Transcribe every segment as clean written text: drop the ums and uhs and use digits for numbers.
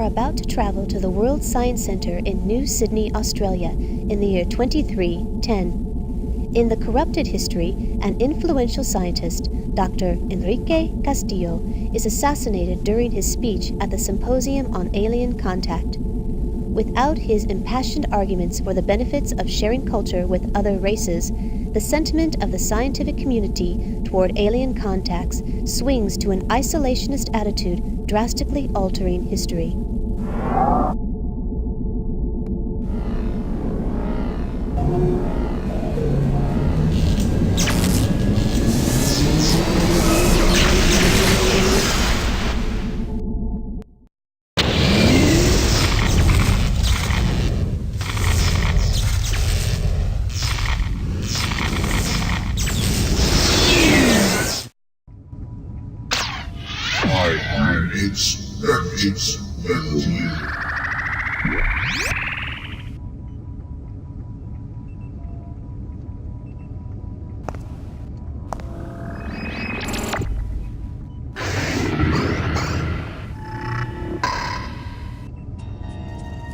about to travel to the World Science Centre in New Sydney, Australia, in the year 2310. In the corrupted history, an influential scientist, Dr. Enrique Castillo, is assassinated during his speech at the Symposium on Alien Contact. Without his impassioned arguments for the benefits of sharing culture with other races, the sentiment of the scientific community toward alien contacts swings to an isolationist attitude, drastically altering history.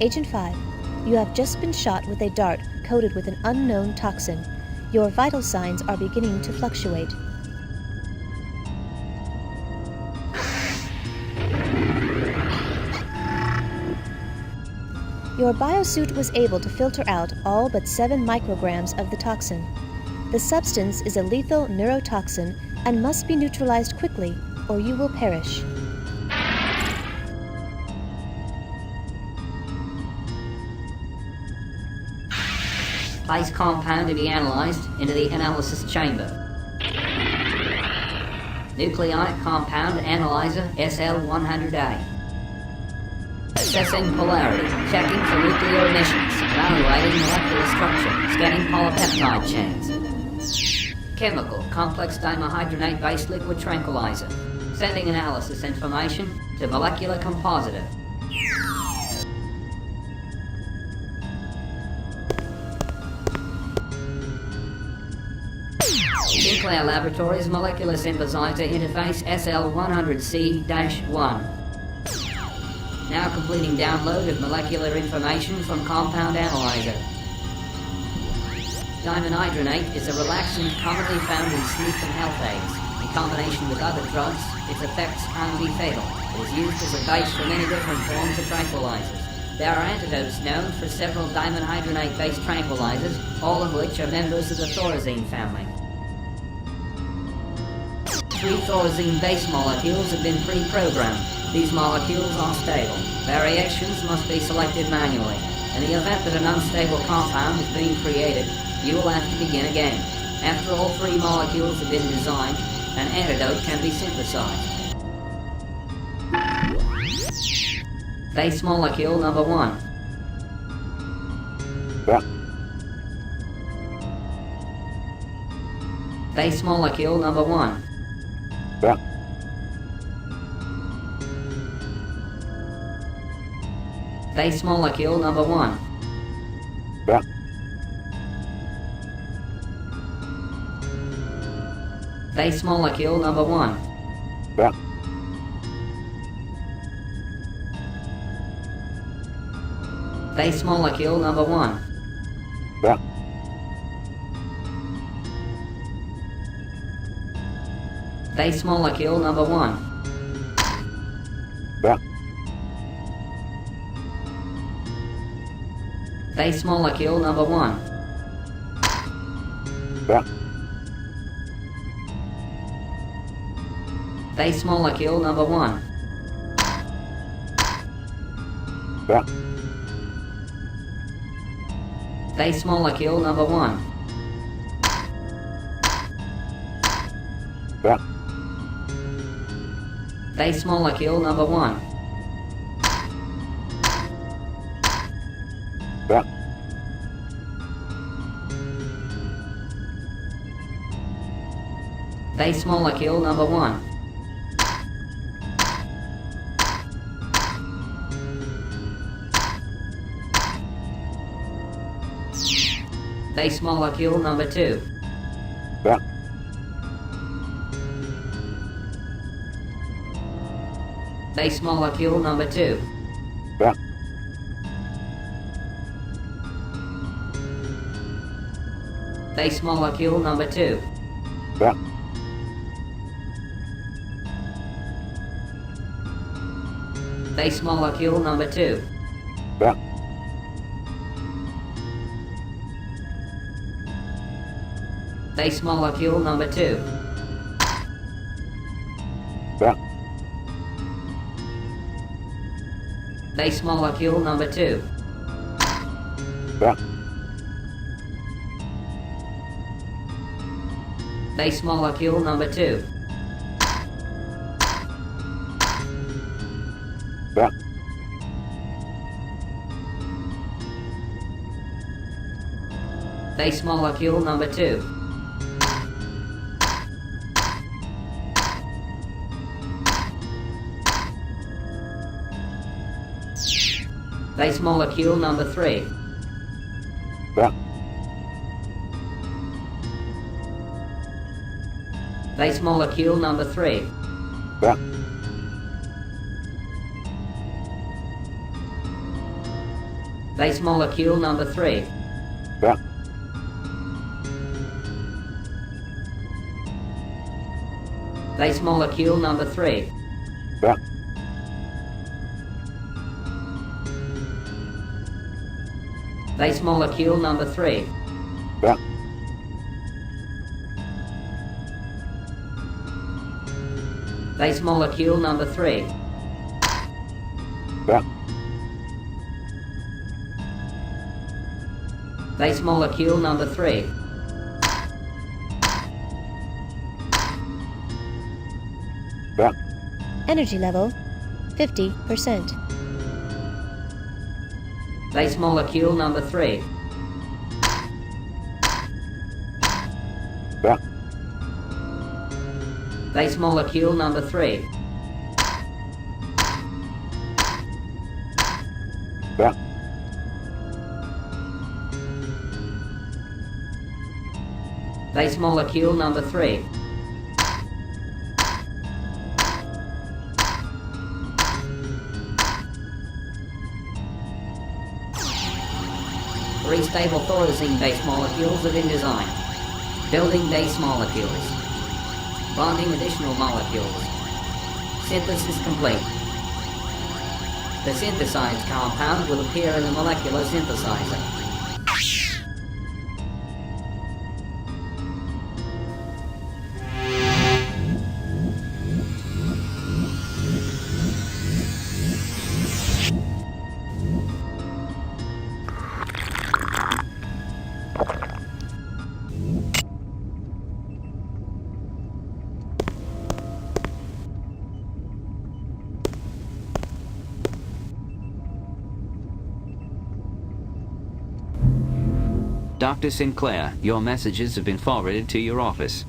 Agent 5, you have just been shot with a dart coated with an unknown toxin. Your vital signs are beginning to fluctuate. Your biosuit was able to filter out all but 7 micrograms of the toxin. The substance is a lethal neurotoxin and must be neutralized quickly, or you will perish. Place compound to be analysed into the analysis chamber. Nucleonic compound analyzer SL100A. Assessing polarity, checking for nuclear emissions, evaluating molecular structure, scanning polypeptide chains. Chemical, complex dihydrogenate-based liquid tranquilizer. Sending analysis information to molecular compositor. Sinclair Laboratories Molecular Synthesizer Interface SL100C-1. Now completing download of molecular information from Compound Analyzer. Dimenhydrinate is a relaxant commonly found in sleep and health aids. In combination with other drugs, its effects can be fatal. It is used as a base for many different forms of tranquilizers. There are antidotes known for several dimenhydrinate-based tranquilizers, all of which are members of the thorazine family. 3 thorazine base molecules have been pre-programmed. These molecules are stable. Variations must be selected manually. In the event that an unstable compound is being created, you will have to begin again. After all 3 molecules have been designed, an antidote can be synthesized. Base molecule number 1. Base molecule number 1. Base molecule number 1. Base molecule number 1. Base molecule number 1. Base molecule number 1. Base molecule number 1. Base molecule number 1. Base molecule number 1. Base molecule number 1. Base molecule number 1. Base molecule number 2. Base molecule number 2. Base molecule number 2. Base molecule number 2. Base molecule number 2. Base molecule number 2. Base molecule number 2. Base molecule number 2. Base molecule number 3. Base molecule number 3. Base molecule number 3. Base molecule number 3. Base molecule number 3. Base molecule number 3. Base molecule number 3. Energy level 50%. Base molecule number 3. Base molecule number 3. Base molecule number 3. Three stable thorazine base molecules have been designed. Building base molecules. Bonding additional molecules. Synthesis complete. The synthesized compound will appear in the molecular synthesizer. Dr. Sinclair, your messages have been forwarded to your office.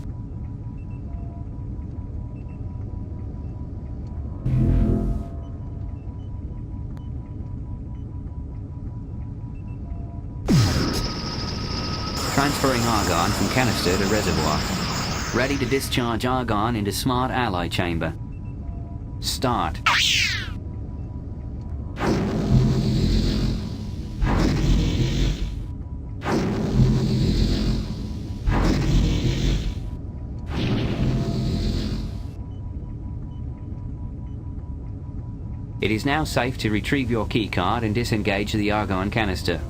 Transferring argon from canister to reservoir. Ready to discharge argon into smart alloy chamber. Start. It is now safe to retrieve your keycard and disengage the argon canister.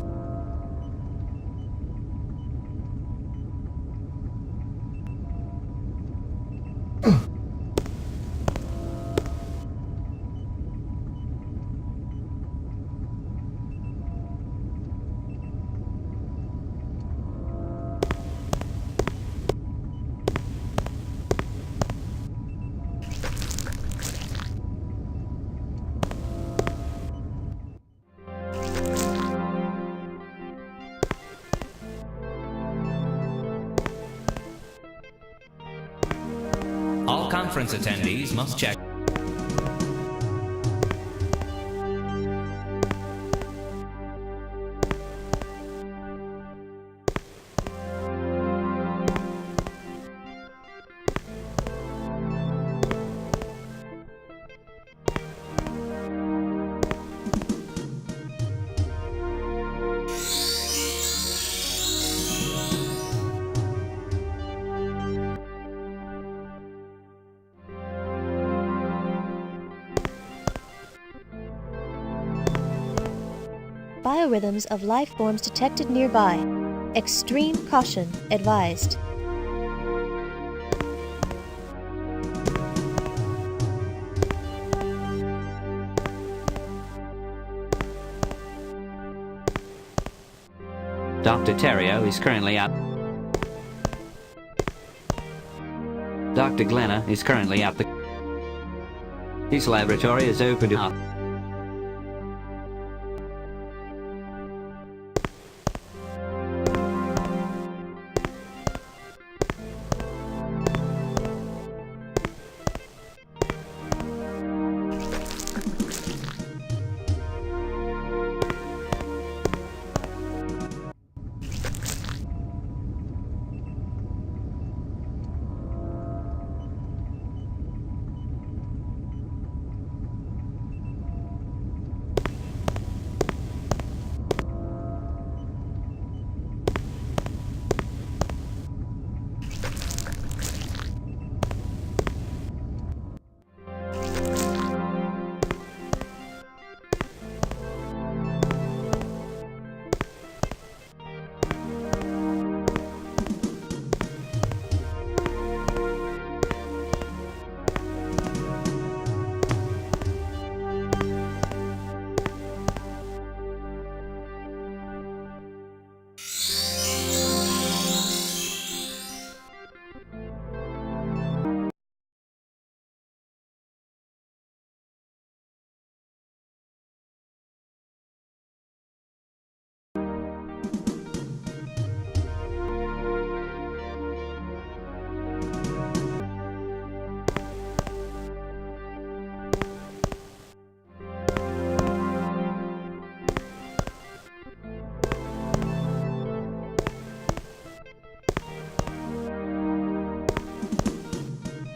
All conference attendees must check. biorhythms of life forms detected nearby. Extreme caution advised. Dr. Terrio is currently out. Dr. Glenna is currently at the... His laboratory is open to...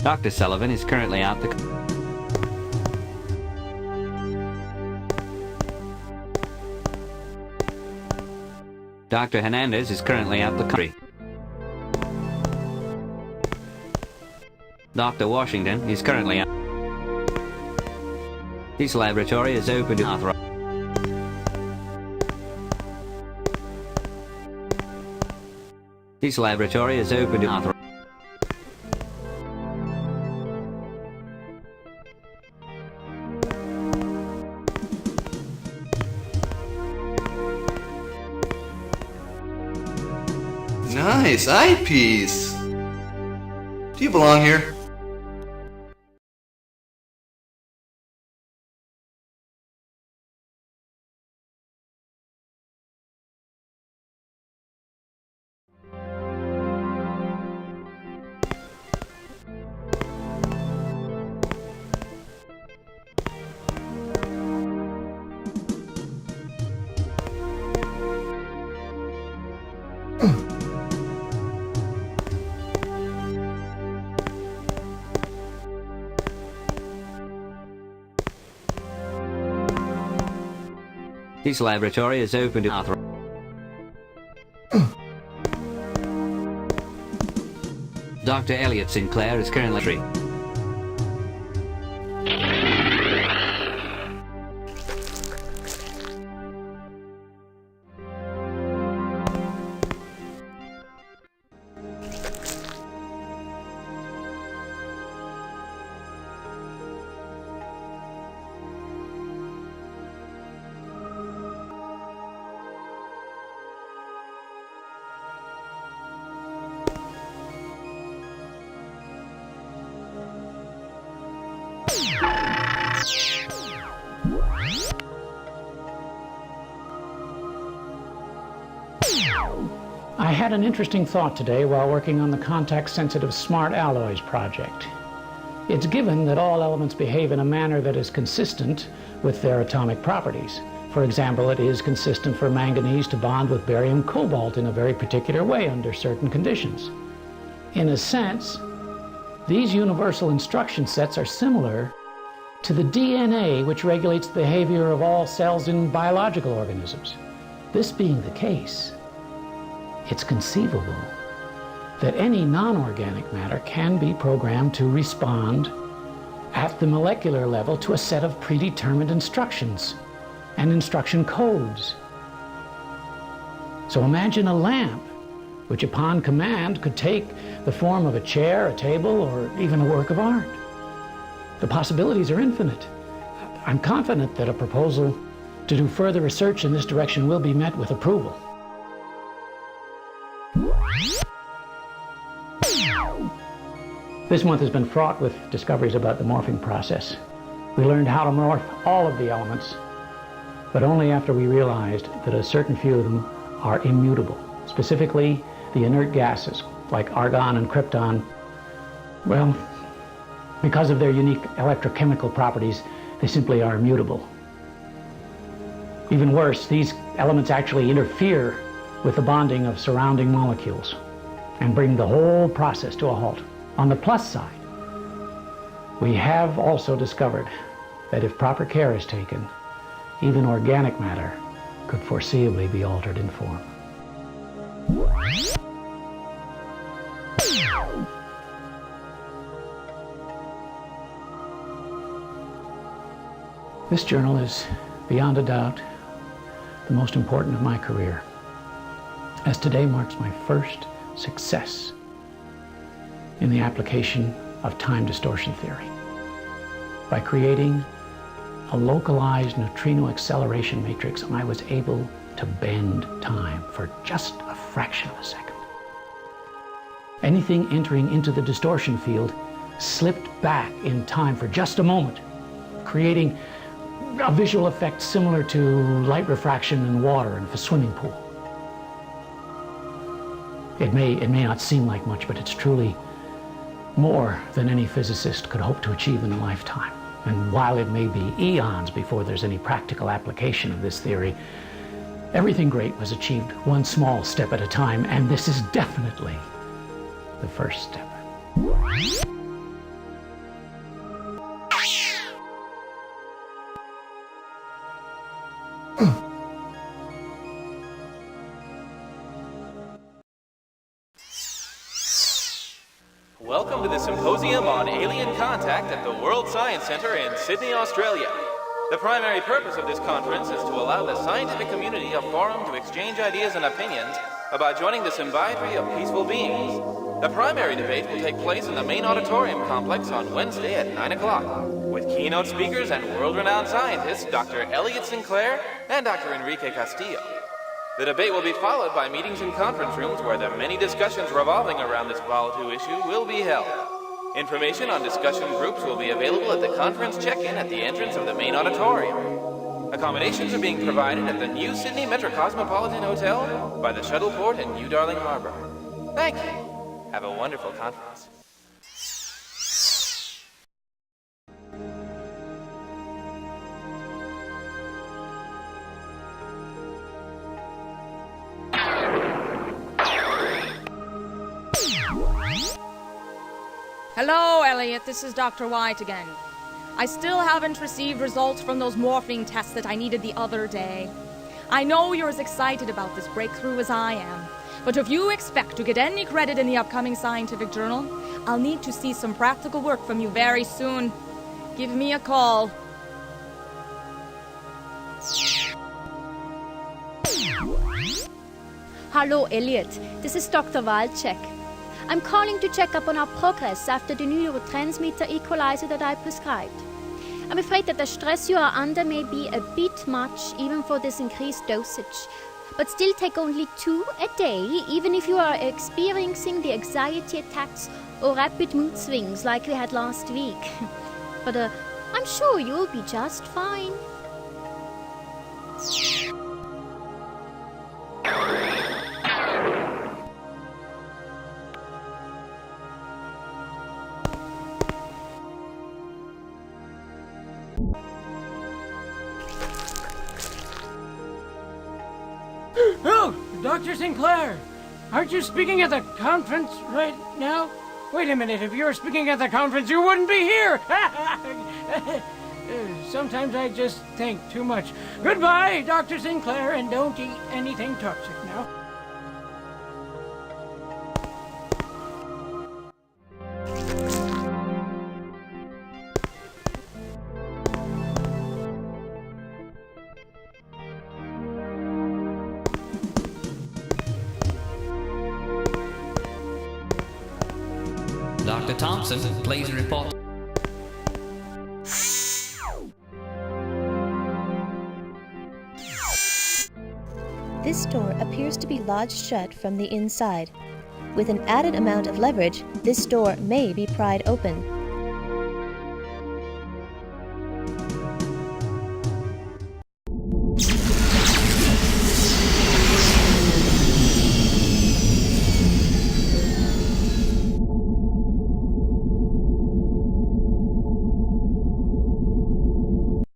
Dr. Sullivan is currently out the... Dr. Hernandez is currently out the country. Dr. Washington is currently out. His laboratory is open to authorize. His laboratory is open to authorize. Nice eyepiece. Do you belong here? His laboratory is open to authorize. Dr. Elliot Sinclair is currently... I had an interesting thought today while working on the contact-sensitive smart alloys project. It's given that all elements behave in a manner that is consistent with their atomic properties. For example, it is consistent for manganese to bond with barium cobalt in a very particular way under certain conditions. In a sense, these universal instruction sets are similar to the DNA which regulates the behavior of all cells in biological organisms. This being the case, it's conceivable that any non-organic matter can be programmed to respond at the molecular level to a set of predetermined instructions and instruction codes. So imagine a lamp, which upon command could take the form of a chair, a table, or even a work of art. The possibilities are infinite. I'm confident that a proposal to do further research in this direction will be met with approval. This month has been fraught with discoveries about the morphing process. We learned how to morph all of the elements, but only after we realized that a certain few of them are immutable. Specifically, the inert gases, like argon and krypton. Well, because of their unique electrochemical properties, they simply are immutable. Even worse, these elements actually interfere with the bonding of surrounding molecules and bring the whole process to a halt. On the plus side, we have also discovered that if proper care is taken, even organic matter could foreseeably be altered in form. This journal is, beyond a doubt, the most important of my career, as today marks my first success in the application of time distortion theory. By creating a localized neutrino acceleration matrix, I was able to bend time for just a fraction of a second. Anything entering into the distortion field slipped back in time for just a moment, creating a visual effect similar to light refraction in water in a swimming pool. It may not seem like much, but it's truly more than any physicist could hope to achieve in a lifetime. And while it may be eons before there's any practical application of this theory, everything great was achieved one small step at a time, and this is definitely the first step. Welcome to the Symposium on Alien Contact at the World Science Centre in Sydney, Australia. The primary purpose of this conference is to allow the scientific community a forum to exchange ideas and opinions about joining the symbiotry of peaceful beings. The primary debate will take place in the main auditorium complex on Wednesday at 9 o'clock, with keynote speakers and world-renowned scientists Dr. Elliot Sinclair and Dr. Enrique Castillo. The debate will be followed by meetings in conference rooms where the many discussions revolving around this volatile issue will be held. Information on discussion groups will be available at the conference check-in at the entrance of the main auditorium. Accommodations are being provided at the New Sydney Metrocosmopolitan Hotel by the Shuttle Port in New Darling Harbour. Thank you. Have a wonderful conference. Hello, Elliot. This is Dr. White again. I still haven't received results from those morphing tests that I needed the other day. I know you're as excited about this breakthrough as I am, but if you expect to get any credit in the upcoming scientific journal, I'll need to see some practical work from you very soon. Give me a call. Hello, Elliot. This is Dr. Walczek. I'm calling to check up on our progress after the new neurotransmitter equalizer that I prescribed. I'm afraid that the stress you are under may be a bit much even for this increased dosage. But still take only 2 a day, even if you are experiencing the anxiety attacks or rapid mood swings like we had last week. But I'm sure you'll be just fine. Oh, Dr. Sinclair! Aren't you speaking at the conference right now? Wait a minute, if you were speaking at the conference, you wouldn't be here! Sometimes I just think too much. Goodbye, Dr. Sinclair, and don't eat anything toxic now. Dr. Thompson, please report. This door appears to be lodged shut from the inside. With an added amount of leverage, this door may be pried open.